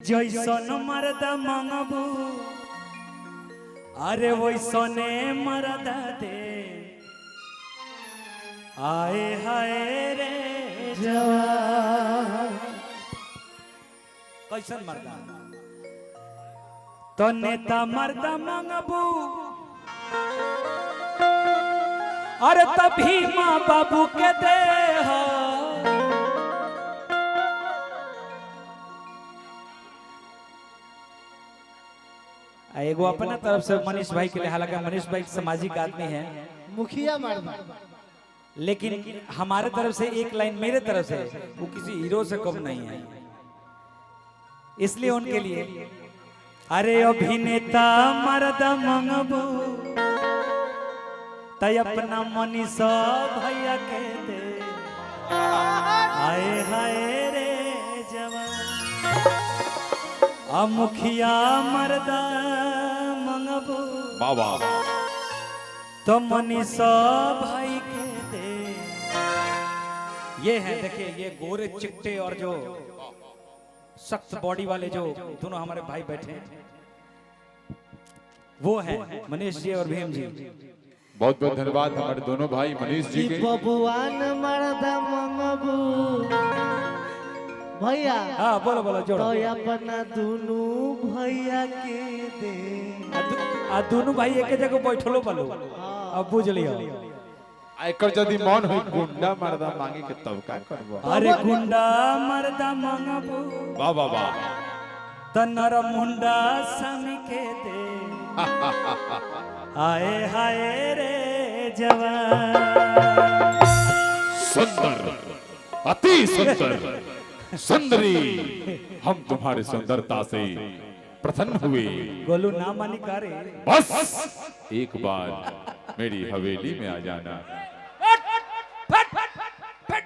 जैसन मर्द मंगबू अरे वैसने मर्द दे आए हाय रे जवान। कैसन मर्दा तो नेता मर्द मंगबू अरे तभी माँ बाबू के दे हो एगो अपना तरफ से मनीष भाई के लिए, हालांकि मनीष भाई सामाजिक आदमी है, मुखिया मर्द, लेकिन हमारे तरफ से एक लाइन मेरे तरफ से, वो किसी हीरो से कम नहीं है, इसलिए उनके लिए अरे अभिनेता मर्द मंगबू तय अपना मनीष भैया के दे आए हाय रे जवान। मुखिया मर्दा मंगबू बाबा तो मनीष भाई के दे। ये है देखिए, ये गोरे चिट्टे और जो सख्त बॉडी वाले जो दोनों हमारे भाई बैठे हैं वो है मनीष जी और भीम जी। बहुत बहुत धन्यवाद हमारे दोनों भाई मनीष जी के। बबुआन मर्दा मंगबू भैया, हाँ बोलो बोलो जोड़ो। तो अपना दोनों भैया के दे। दोनों भाई एक जगह बैठलो बोलो, अब बुझ लियो। एकर यदि मन हो गुंडा मर्दा मांगे के तब का करबो। अरे गुंडा मर्दा मंगबू वाह वाह वाह तनर मुंडा समी के दे आए हाय रे जवान। सुंदर, अति सुंदर सुंदरी, हम तुम्हारी सुंदरता से प्रसन्न हुए। गोलू ना मानी करे बस एक बार मेरी हवेली में आ जाना।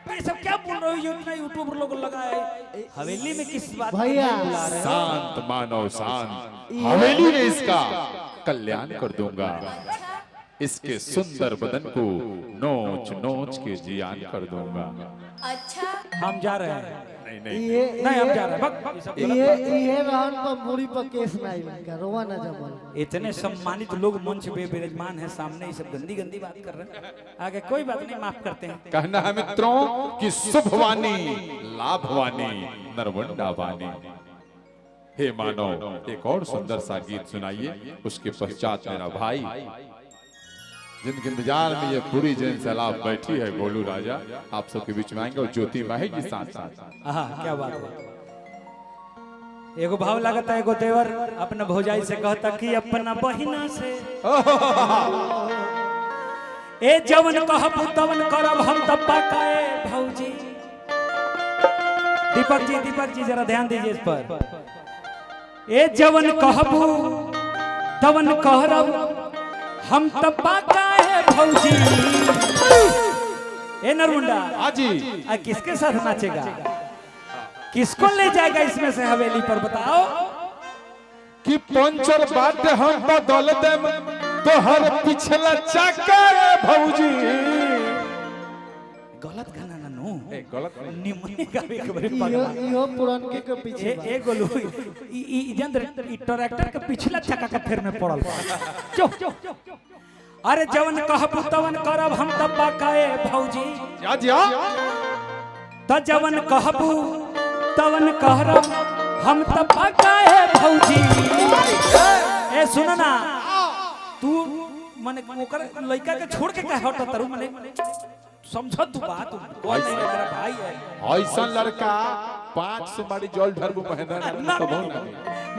ये सब क्या बोल रहे हो? ये इतना यूट्यूबर लोग लगाए हवेली में किस बात भैया बुला रहे हो? शांत मानव शांत, हवेली में इसका कल्याण कर दूंगा। इसके सुंदर बदन को नोच नोच के जियान कर दूंगा। अच्छा हम जा रहे हैं। नहीं ये नहीं हम जा रहे हैं। बक, ये सब गलत ये रहन पर मुड़ी पर केस नहीं लगा, रोवा ना जमल। इतने सम्मानित लोग मंच पे विराजमान हैं, सामने ये सब गंदी गंदी बात कर रहे हैं। आगे कोई बात नहीं, माफ करते हैं। कहना है मित्रों कि शुभवानी लाभवानी नरवंडा वानी। हे मानव एक और सुंदर सा गीत सुनाइए, उसके पश्चात मेरा भाई जिनके इंतजार में ये पूरी जैन सैलाब बैठी है गोलू राजा आप सबके बीच में आएंगे और ज्योति माही जी साथ साथ। हाँ क्या बात है। एगो भाव लगता है, एगो देवर अपना भौजाई से कहता कि अपना बहिना से ए जवन कहबू तवन करब हम तब्बा काए भौजी। दीपक जी जरा ध्यान दीजिए इस पर। ए जवन कहबू तवन करब हम तब्बा काए भौजी। ए नरमुंडा आजी किसके साथ नाचेगा, किसको ले जाएगा इसमें से हवेली पर बताओ? कि पंचर बाट हम बदल देम तो हर पिछला चक्का भौजी। गलत गाना ना नो, गलत निमने गावे के बड़े पागल। इहो पुरनके के पीछे ए गोलू ई जंद्र ई ट्रैक्टर के पिछला चक्का के फेर में पड़ल। चुप अरे जवन कहबू तवन करब हम तब्बा काए भौजी। त जवन कहबू तवन करब हम तब्बा काए भौजी। ए सुन ना, तू माने ओकर लड़का के छोड़ के काहे हटत तारू? माने समझ तू बात, कौन नहीं है मेरा भाई है। ऐसा लड़का 500 बारी जल ढरबू महेंद्र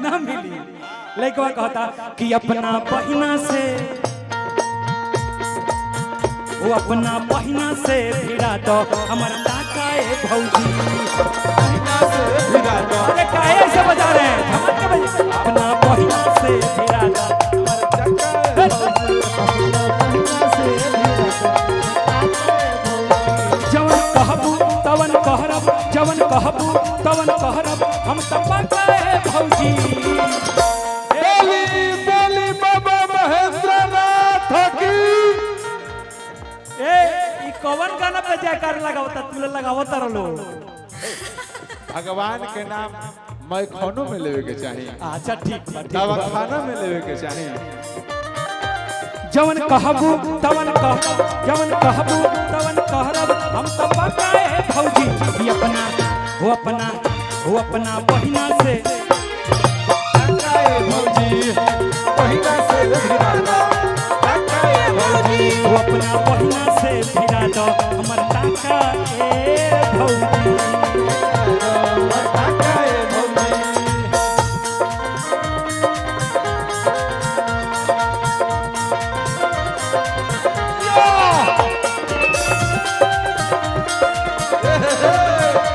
ना मिली। लड़का कहता कि अपना बहिना से, वो अपना बहिना से भिड़ा दो हमर काए भौजी। बहिना से भिड़ा दो, अरे काहे ऐसे बजा रहे हैं? झमक के बजा। अपना बहिना से भिड़ा दो हमर काए भौजी। जवन कहबू तवन कहरब, जवन कहबू तवन कहरब हम तब्बा काए भौजी। बोली बाबा महेंद्र नाथ की। ए कौन गाना पे जयकार लगावता? तू लगावता रहो। भगवान के नाम मैं खानों में लेवे के चाहिए, अच्छा ठीक बा, ठीक दवा बा। खाना में लेवे के चाहिए। जवन कहबू तवन कहरब हम तो पकाए भौजी ई अपना वो अपना बहिना से टकाए भौजी बहिना से भिड़ा, टकाए भौजी वो अपना बहिना से भिड़ा दो हमर टाका ए भौजी। टकाए भौजी।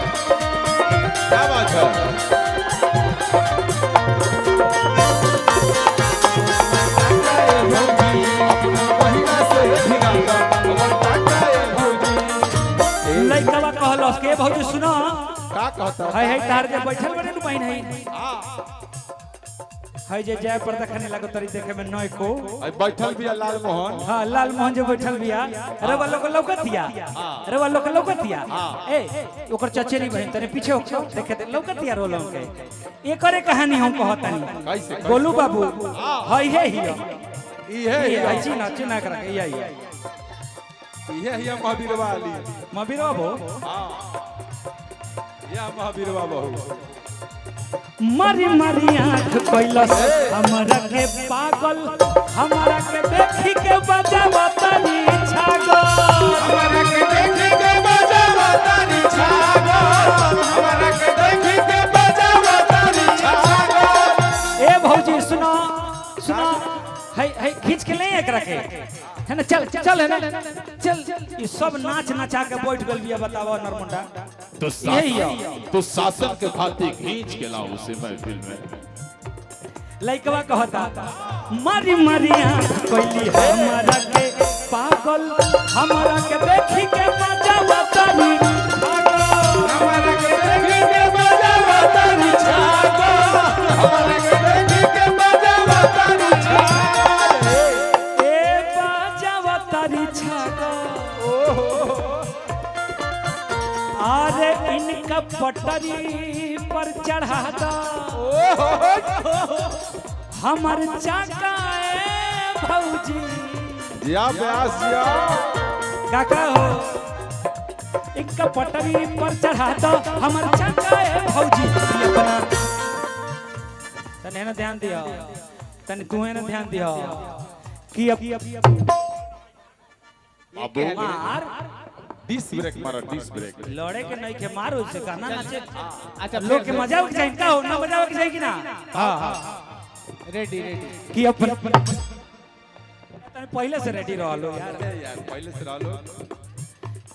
क्या बात है? लइकवा कहलस के भौजी सुनो का कहता है तार जे बैठल बड़े नु बहिन है जे जय पर्दा खाने लागो तरी देखे में नय को आई बैठल भी लाल मोहन। हां लाल मोहन जो बैठल बिया अरे वालो को लौकतिया अरे वालो को लौकतिया ए ओकर चचेरी बहन तने पीछे हो देखे दे लौकतिया रोलो के एकरे कहानी हम कहतानी कैसे गोलू बाबू हई है ही ई है ये आई चीना चीना कर के यही ये हिया महावीर वाली। मबीर बाबू या महावीर बाबू मारी मारी आंख कैलस हमरा के पागल हमरा के देखी के बजावा तनी छागल हमरा के देखी के बजावा तारी छागल, हमरा के देखी के बजावा तारी छागल। ए भौजी सुनो सुनो है खींच के ले एक रखे है ना चल चल है ना चल ये सब नाच नचा के बैठ गल बिया बतावा नरमुंडा तो शासन के खातिर खींच के लाओ उसे महफिल में। लइकवा कहता मारी मारी आंख कैली हमरा के पागल हमरा के देखी के बजावा तनी छागल हमरा के देखी के बजावा तारी छागल, हमरा के देखी के बजावा तारी छागल। ए बजावा तनी छागल अरे इनका पटरी पर चढ़ा दो हमर चाका ए भौजी जिया ब्यास जिया काका हो इनका पटरी पर चढ़ा दो हमर चाका ए भौजी ई अपना तने ना ध्यान दियो तने तू ना ध्यान दियो कि अब बाबू मार डिस ब्रेक मारो, डिस ब्रेक। लड़े के नहीं के मारो से गाना नाचे अच्छा लोग के मजा के चाहिए का हो ना मजा के चाहिए कि ना हां हां रेडी रेडी कि अपन तने पहले से रेडी रहलो यार पहले से डालो।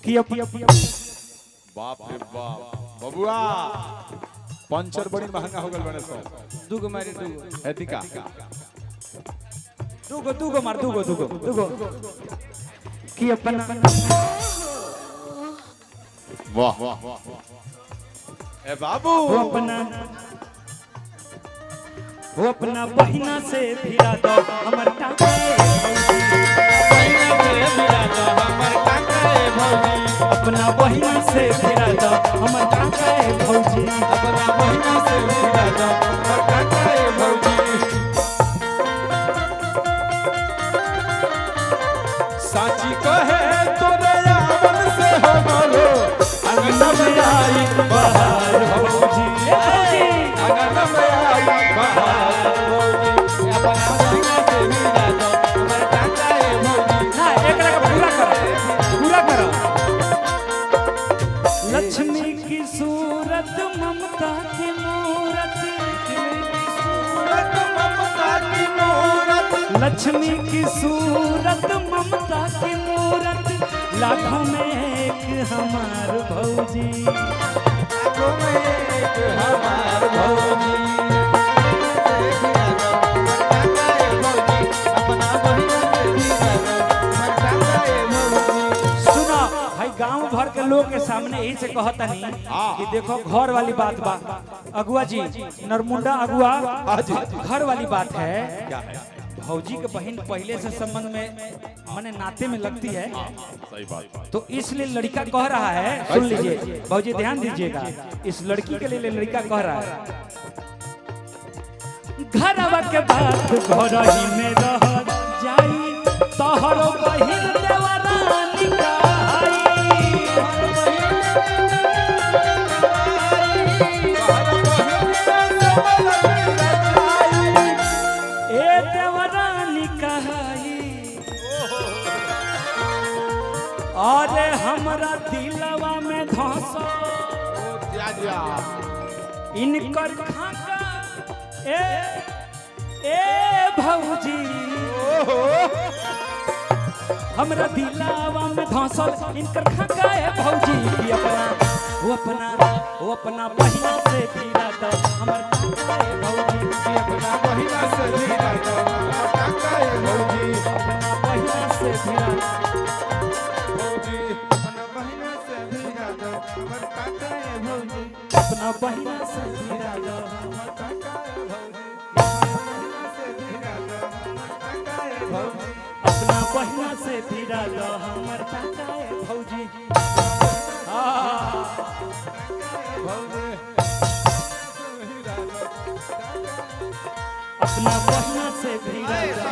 कि अपन बाप रे बाप बबुआ पंचर बड़ी महंगा हो गल बने सो दुगो मारे दुगो है दिका दुगो मार दुगो कि अपन वाह ए बाबू वो अपना बहिना से भिड़ा दो हमर टाका अपना बहिना से भिड़ा दो हमर टाका भौजी अपना बहिना से भिड़ा दो हमर टाका ए भौजी। साची कहे तोरे यावन से हमरो अंगना में आई बहार भौजी, अंगना में आई बहार भौजी। अपना बहिना से भिड़ा दो हमर टाका ए भौजी। ना एकरा के पूरा करो लक्ष्मी की सूरत ममता की मूरत लक्ष्मी की सूरत ममता की मूरत लाखों में एक हमार भौजी लाखों में एक हमार भौजी। अपना बहिना से भिड़ा दो हमर टाका ए भौजी। सुनो भाई गांव भर के लोग के सामने यही से कहतनी कि देखो घर वाली बात बा अगुआ जी नरमुंडा अगुआ घर वाली बात है भौजी के बहन पहले से संबंध में माने नाते में लगती है, सही बात। तो इसलिए लड़का कह रहा है, सुन लीजिए भौजी ध्यान दीजिएगा, इस लड़की के लिए लड़का कह रहा है घरवा के बात घर ही में रह जाई तोहरो बहिन देवरानी ए देवरानी कहाई अरे हमरा दिलवा में धंसा इनकर खाका ए भौजी हमरा दिलावा में धंसल इनकर खाका है भौजी कि वो अपना बहिना से भिड़ा दो हमर खाका है भौजी कि अपना बहिना से भिड़ा दो खाका है भौजी अपना बहिना से भिड़ा भौजी अपना बहिना से भिड़ा दो हमर खाका है भौजी अपना बहिना से भिड़ा दो हमर खाका है भौजी अपना बहिना से भिड़ा दो हमर काका है भौजी अपना बहिना से भिड़ा दो